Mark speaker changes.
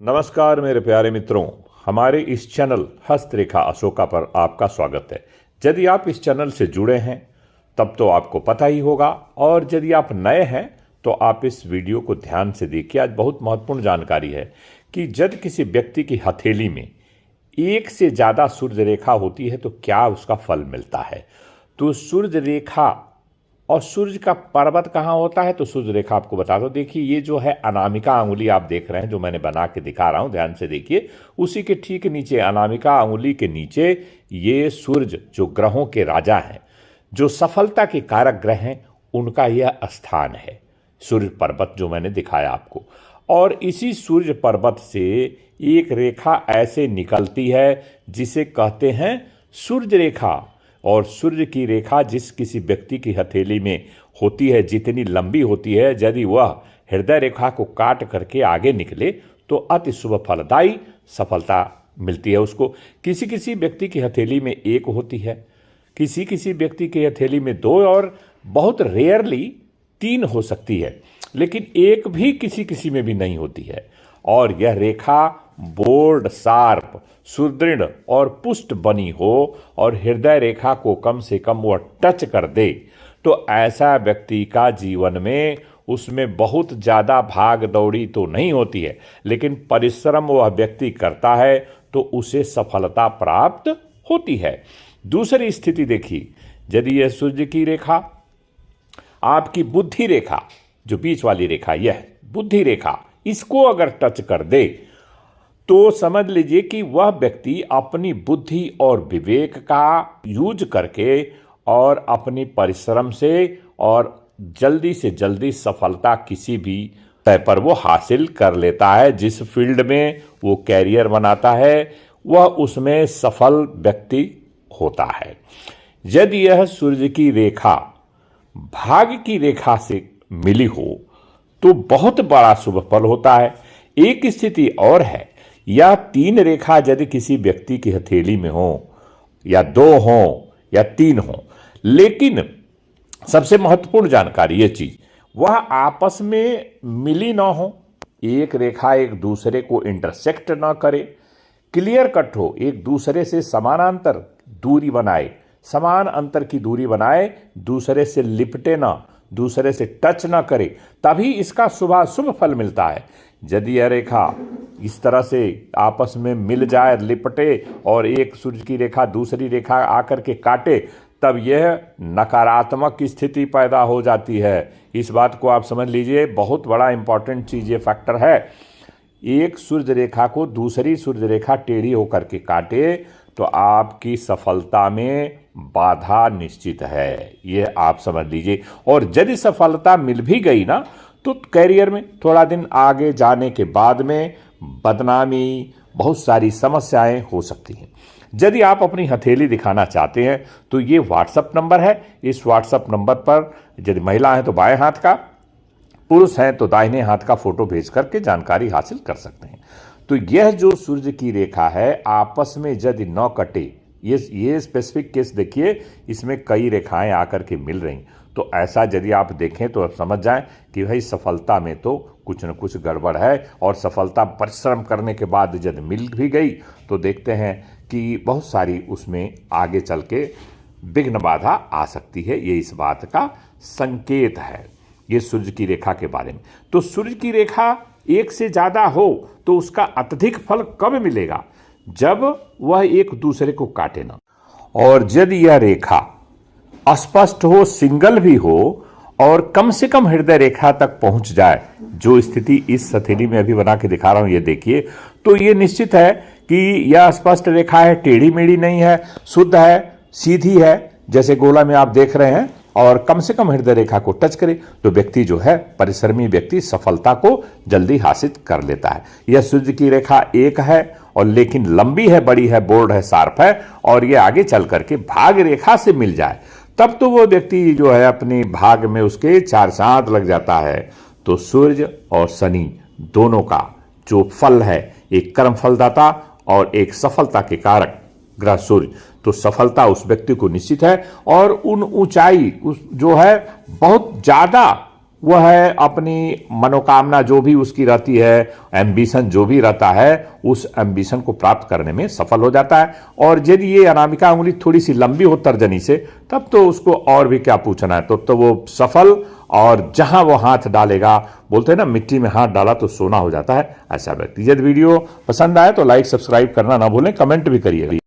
Speaker 1: नमस्कार मेरे प्यारे मित्रों, हमारे इस चैनल हस्तरेखा अशोका पर आपका स्वागत है। यदि आप इस चैनल से जुड़े हैं तब तो आपको पता ही होगा, और यदि आप नए हैं तो आप इस वीडियो को ध्यान से देखिए। आज बहुत महत्वपूर्ण जानकारी है कि यदि किसी व्यक्ति की हथेली में एक से ज़्यादा सूर्य रेखा होती है तो क्या उसका फल मिलता है। तो सूर्य रेखा और सूर्य का पर्वत कहाँ होता है, तो सूर्य रेखा आपको बता दो। देखिए, ये जो है अनामिका अंगुली आप देख रहे हैं, जो मैंने बना के दिखा रहा हूँ, ध्यान से देखिए। उसी के ठीक नीचे, अनामिका अंगुली के नीचे, ये सूर्य जो ग्रहों के राजा हैं, जो सफलता के कारक ग्रह हैं, उनका यह स्थान है, सूर्य पर्वत जो मैंने दिखाया आपको। और इसी सूर्य पर्वत से एक रेखा ऐसे निकलती है जिसे कहते हैं सूर्य रेखा। और सूर्य की रेखा जिस किसी व्यक्ति की हथेली में होती है, जितनी लंबी होती है, यदि वह हृदय रेखा को काट करके आगे निकले तो अति शुभ फलदायी सफलता मिलती है उसको। किसी किसी व्यक्ति की हथेली में एक होती है, किसी किसी व्यक्ति की हथेली में दो, और बहुत रेयरली 3 हो सकती है, लेकिन एक भी किसी किसी में भी नहीं होती है। और यह रेखा बोल्ड, शार्प, सुदृढ़ और पुष्ट बनी हो और हृदय रेखा को कम से कम वह टच कर दे, तो ऐसा व्यक्ति का जीवन में उसमें बहुत ज़्यादा भाग दौड़ी तो नहीं होती है, लेकिन परिश्रम वह व्यक्ति करता है तो उसे सफलता प्राप्त होती है। दूसरी स्थिति देखिए, यदि यह सूर्य की रेखा आपकी बुद्धि रेखा, जो बीच वाली रेखा, यह बुद्धि रेखा, इसको अगर टच कर दे तो समझ लीजिए कि वह व्यक्ति अपनी बुद्धि और विवेक का यूज करके और अपनी परिश्रम से और जल्दी से जल्दी सफलता किसी भी तय पर वो हासिल कर लेता है। जिस फील्ड में वो कैरियर बनाता है वह उसमें सफल व्यक्ति होता है। यदि यह सूर्य की रेखा भाग्य की रेखा से मिली हो तो बहुत बड़ा शुभ फल होता है। एक स्थिति और है, या 3 रेखा यदि किसी व्यक्ति की हथेली में हो, या 2 हो या 3 हो, लेकिन सबसे महत्वपूर्ण जानकारी ये चीज, वह आपस में मिली ना हो, एक रेखा एक दूसरे को इंटरसेक्ट ना करे, क्लियर कट हो, एक दूसरे से समानांतर दूरी बनाए, समान अंतर की दूरी बनाए, दूसरे से लिपटे ना, दूसरे से टच ना करे, तभी इसका शुभ फल मिलता है। यदि यह रेखा इस तरह से आपस में मिल जाए, लिपटे, और एक सूर्य की रेखा दूसरी रेखा आकर के काटे, तब यह नकारात्मक स्थिति पैदा हो जाती है। इस बात को आप समझ लीजिए, बहुत बड़ा इंपॉर्टेंट चीज ये फैक्टर है। एक सूर्य रेखा को दूसरी सूर्य रेखा टेढ़ी होकर के काटे तो आपकी सफलता में बाधा निश्चित है, ये आप समझ लीजिए। और यदि सफलता मिल भी गई ना, तो कैरियर में थोड़ा दिन आगे जाने के बाद में बदनामी, बहुत सारी समस्याएं हो सकती हैं। यदि आप अपनी हथेली दिखाना चाहते हैं तो ये व्हाट्सएप नंबर है। इस व्हाट्सएप नंबर पर यदि महिला है तो बाएं हाथ का, पुरुष हैं तो दाहिने हाथ का फोटो भेज करके जानकारी हासिल कर सकते हैं। तो यह जो सूर्य की रेखा है आपस में यदि न कटे, ये स्पेसिफिक केस देखिए, इसमें कई रेखाएं आकर के मिल रही, तो ऐसा यदि आप देखें तो आप समझ जाएं कि भाई सफलता में तो कुछ न कुछ गड़बड़ है। और सफलता परिश्रम करने के बाद यदि मिल भी गई तो देखते हैं कि बहुत सारी उसमें आगे चल के विघ्न बाधा आ सकती है। ये इस बात का संकेत है, ये सूर्य की रेखा के बारे में। तो सूर्य की रेखा एक से ज़्यादा हो तो उसका अत्यधिक फल कब मिलेगा, जब वह एक दूसरे को काटे ना। और यदि यह रेखा अस्पष्ट हो, सिंगल भी हो, और कम से कम हृदय रेखा तक पहुंच जाए, जो स्थिति इस हथेली में अभी बना के दिखा रहा हूं ये देखिए, तो ये निश्चित है कि यह स्पष्ट रेखा है, टेढ़ी मेढ़ी नहीं है, शुद्ध है, सीधी है, जैसे गोला में आप देख रहे हैं, और कम से कम हृदय रेखा को टच करे तो व्यक्ति जो है, परिश्रमी व्यक्ति, सफलता को जल्दी हासिल कर लेता है। यह सूर्य की रेखा एक है, और लेकिन लंबी है, बड़ी है, बोल्ड है, शार्प है, और यह आगे चल करके भाग्य रेखा से मिल जाए तब तो वो व्यक्ति जो है अपने भाग में उसके 4 चांद लग जाता है। तो सूर्य और शनि दोनों का जो फल है, एक कर्म फलदाता और एक सफलता के कारक ग्रह सूर्य, तो सफलता उस व्यक्ति को निश्चित है। और उन ऊंचाई जो है बहुत ज्यादा वह अपनी मनोकामना जो भी उसकी रहती है, एम्बिशन जो भी रहता है, उस एम्बिशन को प्राप्त करने में सफल हो जाता है। और यदि ये अनामिका उंगली थोड़ी सी लंबी हो तर्जनी से, तब तो उसको और भी क्या पूछना है, तो वो सफल, और जहां वो हाथ डालेगा, बोलते हैं ना मिट्टी में हाथ डाला तो सोना हो जाता है, ऐसा व्यक्ति। यदि वीडियो पसंद आए तो लाइक सब्सक्राइब करना ना भूलें, कमेंट भी करिएगा।